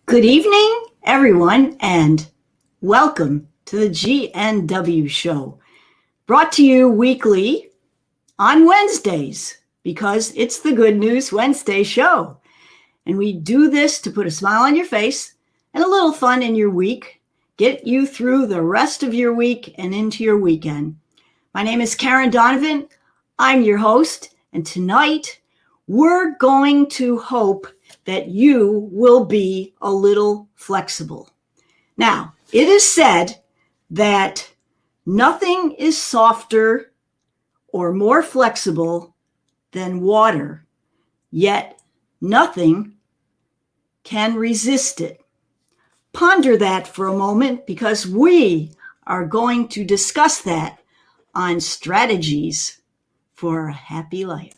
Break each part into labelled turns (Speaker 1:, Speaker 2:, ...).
Speaker 1: Good evening, everyone, and welcome to the G.N.W show, brought to you weekly on Wednesdays, because it's the Good News Wednesday show. And we do this to put a smile on your face and a little fun in your week, get you through the rest of your week and into your weekend. My name is Donovan. I'm your host, and tonight we're going to hope that you will be a little flexible. Now, it is said that nothing is softer or more flexible than water, yet nothing can resist it. Ponder that for a moment, because we are going to discuss that on strategies for a happy life.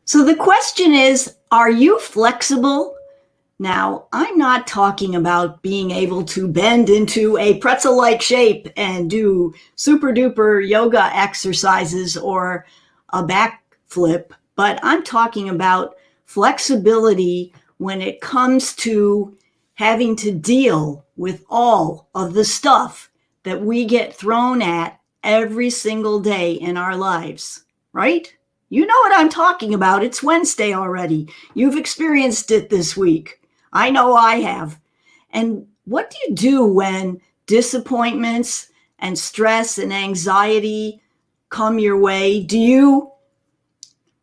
Speaker 1: So the question is, are you flexible? Now, I'm not talking about being able to bend into a pretzel-like shape and do super duper yoga exercises or a backflip, but I'm talking about flexibility when it comes to having to deal with all of the stuff that we get thrown at every single day in our lives, right? You know what I'm talking about. It's Wednesday already. You've experienced it this week. I know I have. And what do you do when disappointments and stress and anxiety come your way? Do you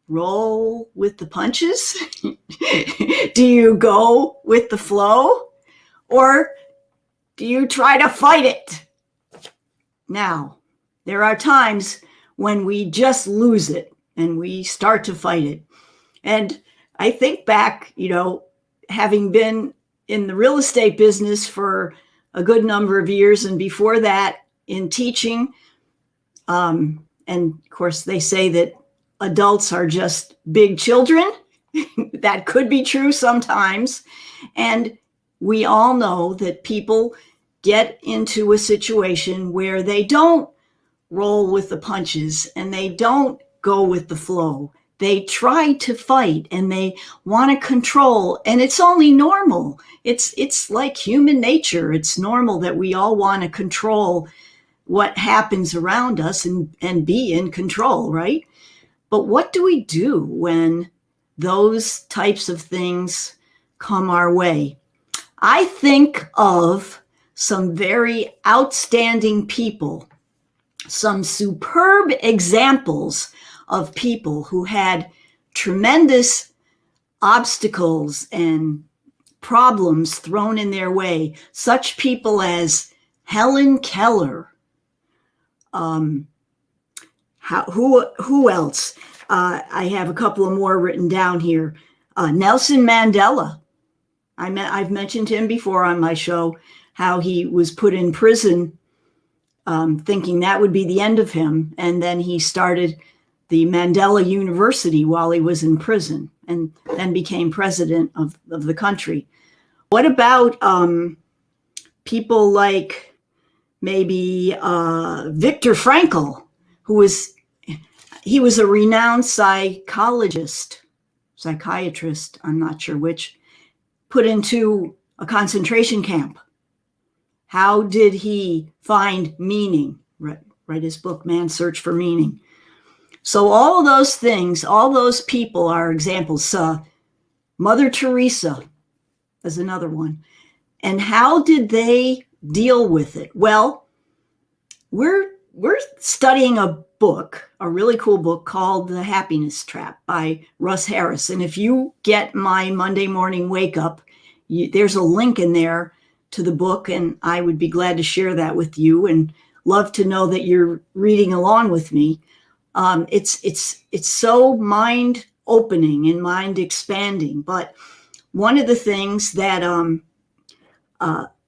Speaker 1: roll with the punches? Do you go with the flow? Or do you try to fight it? Now, there are times when we just lose it and we start to fight it. And I think back, having been in the real estate business for a good number of years, and before that in teaching. And of course, they say that adults are just big children. That could be true sometimes. And we all know that people get into a situation where they don't roll with the punches and they don't go with the flow. They try to fight and they want to control, and it's only normal. It's like human nature. It's normal that we all want to control what happens around us and be in control, right? But what do we do when those types of things come our way? I think of some very outstanding people, some superb examples of people who had tremendous obstacles and problems thrown in their way. Such people as Helen Keller. Who else? I have a couple of more written down here. Nelson Mandela. I've mentioned him before on my show, how he was put in prison thinking that would be the end of him. And then he started the Mandela University while he was in prison, and then became president of the country. What about people like maybe Viktor Frankl, he was a renowned psychiatrist, I'm not sure which, put into a concentration camp. How did he find meaning? Write his book, Man's Search for Meaning. So all of those things, all those people are examples. Mother Teresa is another one. And how did they deal with it? Well, we're studying a book, a really cool book called The Happiness Trap by Russ Harris. And if you get my Monday morning wake up, there's a link in there to the book, and I would be glad to share that with you and love to know that you're reading along with me. It's so mind opening and mind expanding. But one of the things that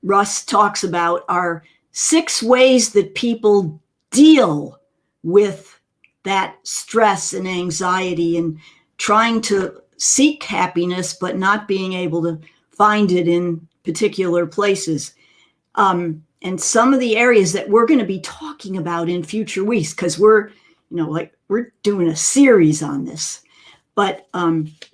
Speaker 1: Russ talks about are 6 ways that people deal with that stress and anxiety and trying to seek happiness, but not being able to find it in particular places. And some of the areas that we're going to be talking about in future weeks, because we're doing a series on this. But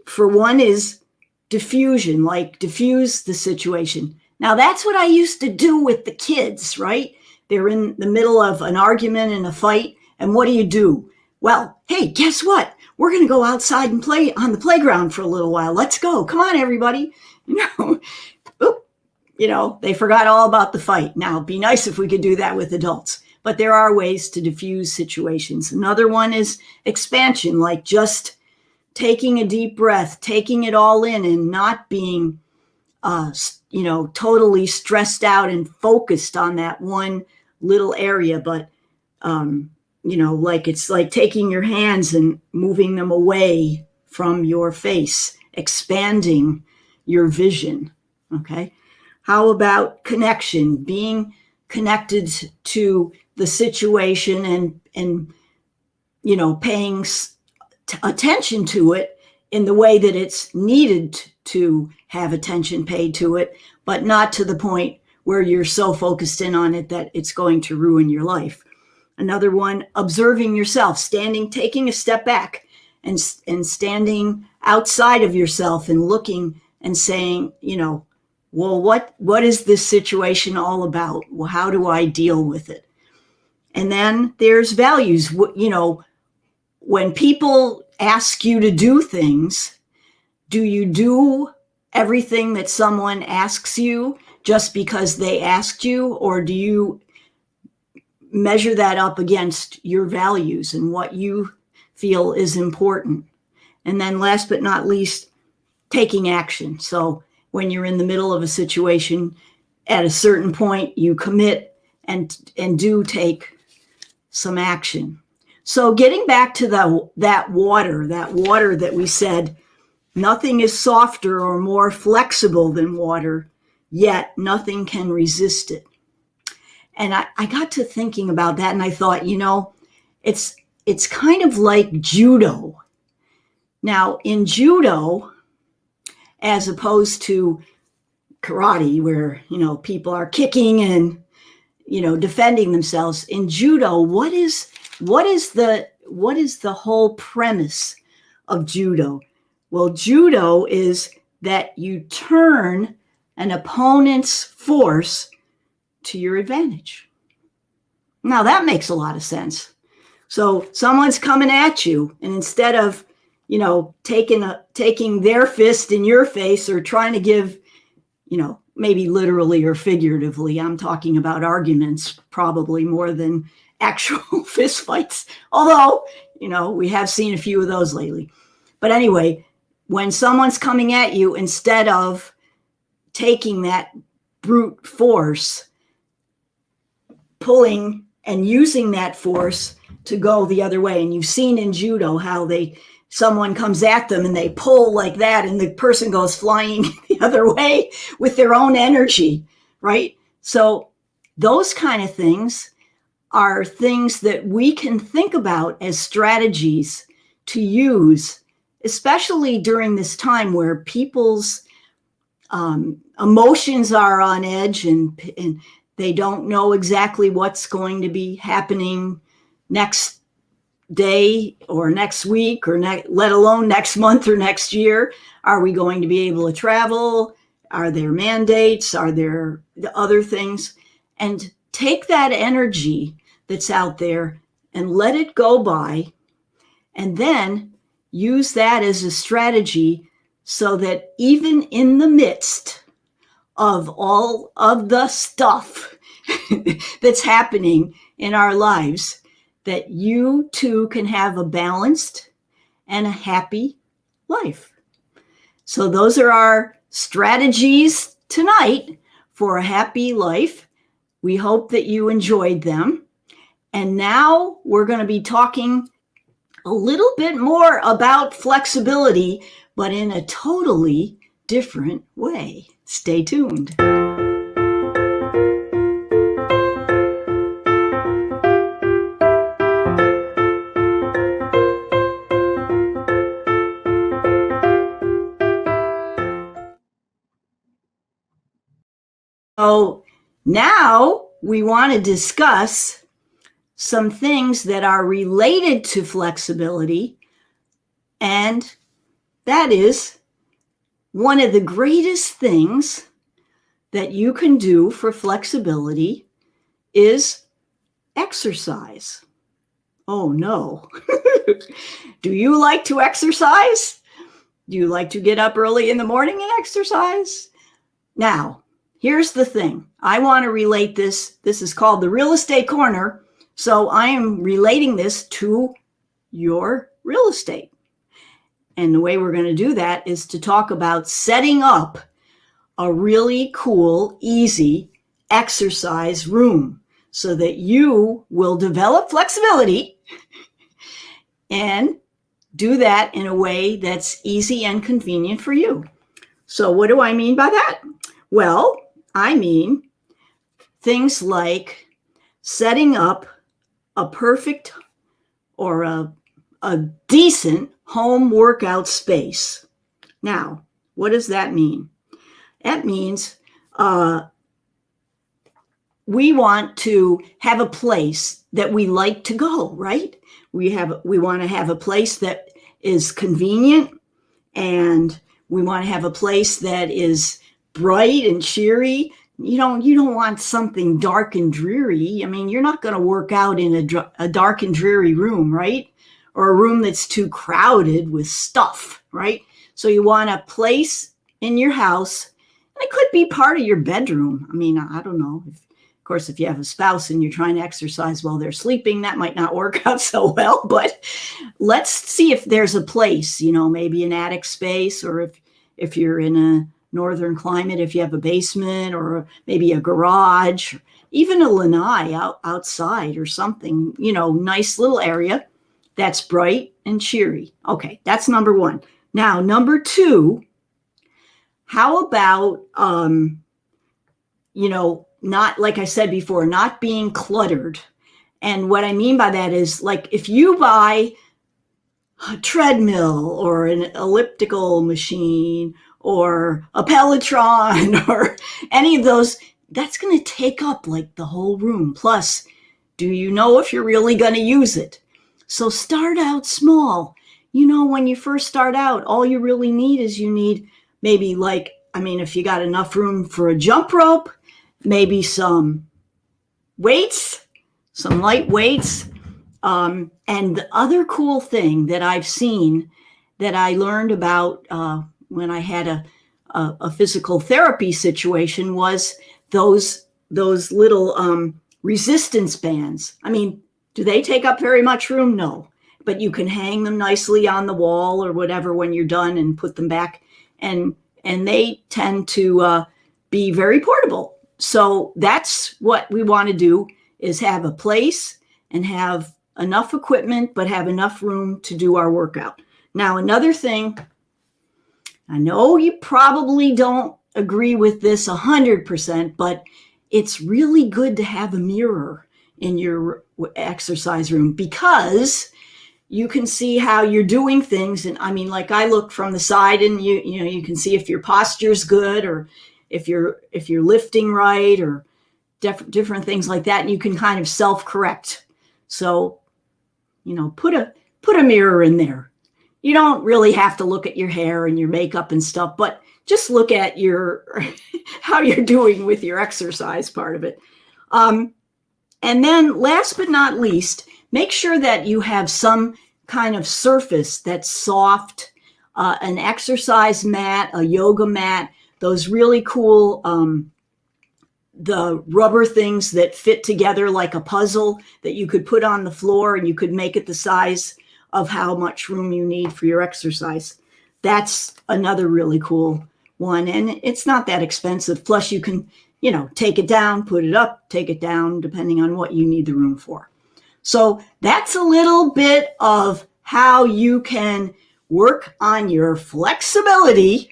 Speaker 1: for one is diffusion, like diffuse the situation. Now, that's what I used to do with the kids, right? They're in the middle of an argument and a fight. And what do? Well, hey, guess what? We're going to go outside and play on the playground for a little while. Let's go. Come on, everybody. They forgot all about the fight. Now, it'd be nice if we could do that with adults. But there are ways to diffuse situations. Another one is expansion, like just taking a deep breath, taking it all in and not being, totally stressed out and focused on that one little area. But, it's like taking your hands and moving them away from your face, expanding your vision. Okay. How about connection, being connected to the situation and paying attention to it in the way that it's needed to have attention paid to it, but not to the point where you're so focused in on it that it's going to ruin your life. Another one, observing yourself, taking a step back and standing outside of yourself and looking and saying, well, what is this situation all about? Well, how do I deal with it? And then there's values. When people ask you to do things, do you do everything that someone asks you just because they asked you, or do you measure that up against your values and what you feel is important? And then last but not least, taking action. So when you're in the middle of a situation, at a certain point, you commit and do take some action. So getting back to that water that we said, nothing is softer or more flexible than water, yet nothing can resist it. And I got to thinking about that, and I thought, it's kind of like judo. Now, in judo, as opposed to karate, where people are kicking and defending themselves, in judo, what is the whole premise of judo? Well, judo is that you turn an opponent's force to your advantage. Now that makes a lot of sense. So someone's coming at you, and instead of taking their fist in your face or trying to give, maybe literally or figuratively, I'm talking about arguments probably more than actual fist fights. Although, we have seen a few of those lately. But anyway, when someone's coming at you, instead of taking that brute force, pulling and using that force to go the other way. And you've seen in judo how someone comes at them and they pull like that, and the person goes flying the other way with their own energy, right? So those kind of things are things that we can think about as strategies to use, especially during this time where people's emotions are on edge and they don't know exactly what's going to be happening next day or next week, or let alone next month or next year. Are we going to be able to travel? Are there mandates? Are there other things? And take that energy that's out there and let it go by, and then use that as a strategy so that even in the midst of all of the stuff that's happening in our lives, that you too can have a balanced and a happy life. So those are our strategies tonight for a happy life. We hope that you enjoyed them. And now we're going to be talking a little bit more about flexibility, but in a totally different way. Stay tuned. So now we want to discuss some things that are related to flexibility, and that is one of the greatest things that you can do for flexibility is exercise. Oh no. Do you like to exercise? Do you like to get up early in the morning and exercise? Now, here's the thing. I want to relate this. This is called the real estate corner. So I am relating this to your real estate. And the way we're going to do that is to talk about setting up a really cool, easy exercise room so that you will develop flexibility and do that in a way that's easy and convenient for you. So what do I mean by that? Well, I mean things like setting up a perfect or a decent home workout space. Now, what does that mean? That means we want to have a place that we like to go, right? We want to have a place that is convenient, and we want to have a place that is bright and cheery. You don't want something dark and dreary. I mean, you're not going to work out in a dark and dreary room, right? Or a room that's too crowded with stuff, right? So you want a place in your house, and it could be part of your bedroom. I mean, I don't know. Of course, if you have a spouse and you're trying to exercise while they're sleeping, that might not work out so well. But let's see if there's a place, maybe an attic space, or if you're in a northern climate, if you have a basement or maybe a garage, even a lanai outside or something, nice little area that's bright and cheery. Okay, that's number one. Now, number two, how about, not, like I said before, not being cluttered. And what I mean by that is, like, if you buy a treadmill or an elliptical machine or a Peloton or any of those, that's going to take up like the whole room. Plus, do you know if you're really going to use it? So start out small. When you first start out, all you really need is maybe if you got enough room for a jump rope, maybe some weights, some light weights. And the other cool thing that I've seen that I learned about when I had a physical therapy situation was those little resistance bands. I mean, do they take up very much room? No, but you can hang them nicely on the wall or whatever when you're done and put them back. And they tend to be very portable. So that's what we want to do, is have a place and have enough equipment, but have enough room to do our workout. Now, another thing, I know you probably don't agree with this 100%, but it's really good to have a mirror in your exercise room, because you can see how you're doing things. And I mean, like, I look from the side and you can see if your posture's good, or if you're lifting right, or different things like that. And you can kind of self-correct. So, put a mirror in there. You don't really have to look at your hair and your makeup and stuff, but just look at how you're doing with your exercise part of it. And then last but not least, make sure that you have some kind of surface that's soft, an exercise mat, a yoga mat, those really cool, the rubber things that fit together like a puzzle that you could put on the floor, and you could make it the size of how much room you need for your exercise. That's another really cool one. And it's not that expensive. Plus you can, take it down, put it up, take it down, depending on what you need the room for. So that's a little bit of how you can work on your flexibility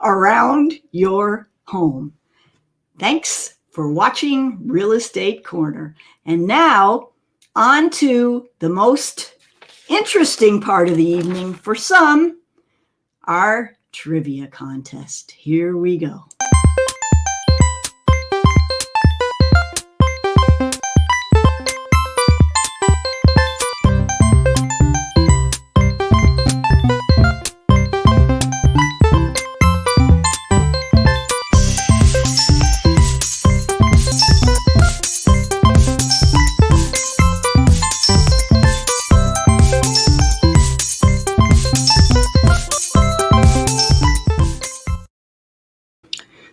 Speaker 1: around your home. Thanks for watching Real Estate Corner. And now, on to the most interesting part of the evening for some, our trivia contest. Here we go.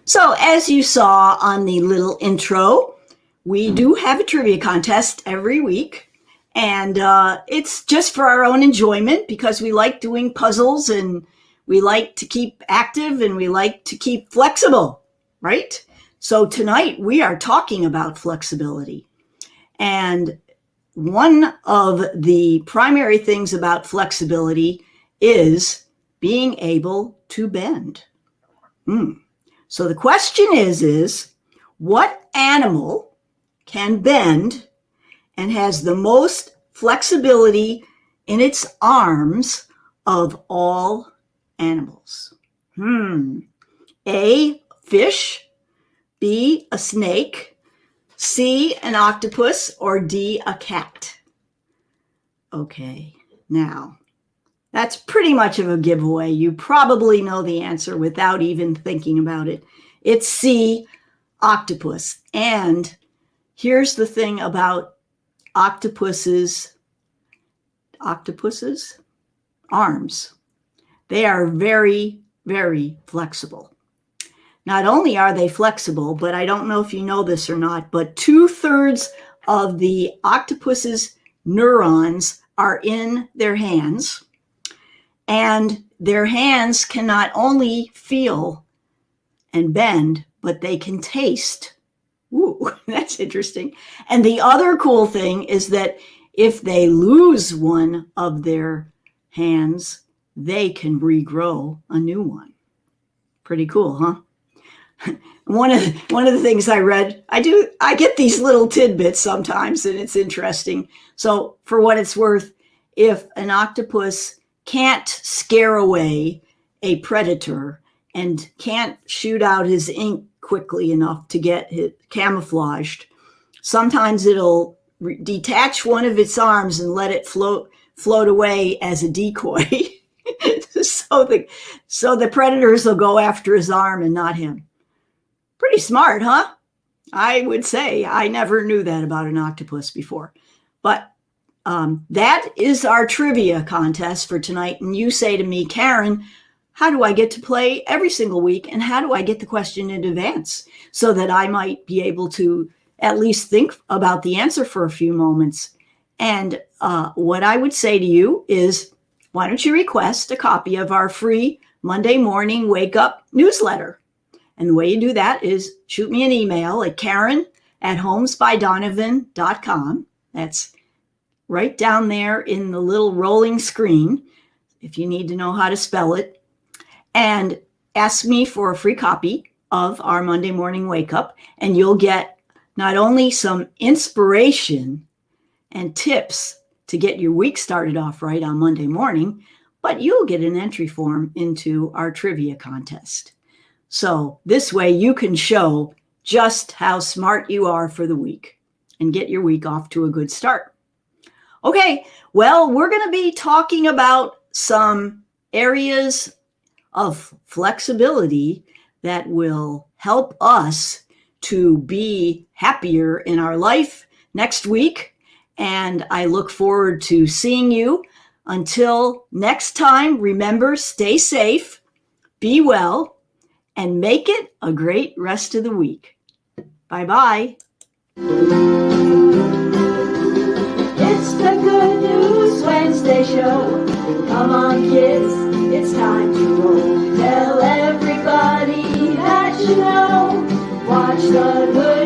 Speaker 1: So as you saw on the little intro, we do have a trivia contest every week. And it's just for our own enjoyment because we like doing puzzles and we like to keep active and we like to keep flexible, right? So tonight we are talking about flexibility. And one of the primary things about flexibility is being able to bend. So the question is what animal can bend and has the most flexibility in its arms of all animals? A, fish, B, a snake, C, an octopus, or D, a cat? Okay, now that's pretty much of a giveaway. You probably know the answer without even thinking about it. It's C, octopus. And here's the thing about octopuses' arms. They are very, very flexible. Not only are they flexible, but I don't know if you know this or not, but 2/3 of the octopus's neurons are in their hands. And their hands can not only feel and bend, but they can taste. Ooh, that's interesting. And the other cool thing is that if they lose one of their hands, they can regrow a new one. Pretty cool, huh? One of the things I read, I get these little tidbits sometimes, and it's interesting. So for what it's worth, if an octopus can't scare away a predator and can't shoot out his ink quickly enough to get it camouflaged, sometimes it'll detach one of its arms and let it float away as a decoy. so the predators will go after his arm and not him. Pretty smart, huh? I would say. I never knew that about an octopus before. But that is our trivia contest for tonight. And you say to me, Karen, how do I get to play every single week? And how do I get the question in advance so that I might be able to at least think about the answer for a few moments? And what I would say to you is, why don't you request a copy of our free Monday morning wake up newsletter? And the way you do that is shoot me an email at karen@homesbydonovan.com. That's right down there in the little rolling screen, if you need to know how to spell it, and ask me for a free copy of our Monday morning wake up, and you'll get not only some inspiration and tips to get your week started off right on Monday morning, but you'll get an entry form into our trivia contest. So this way you can show just how smart you are for the week and get your week off to a good start. Okay, well, we're going to be talking about some areas of flexibility that will help us to be happier in our life next week. And I look forward to seeing you. Until next time, remember, stay safe, be well, and make it a great rest of the week. Bye-bye.
Speaker 2: It's the Good News Wednesday show. Come on, kids, it's time to roll. Tell everybody that you know. Watch the Good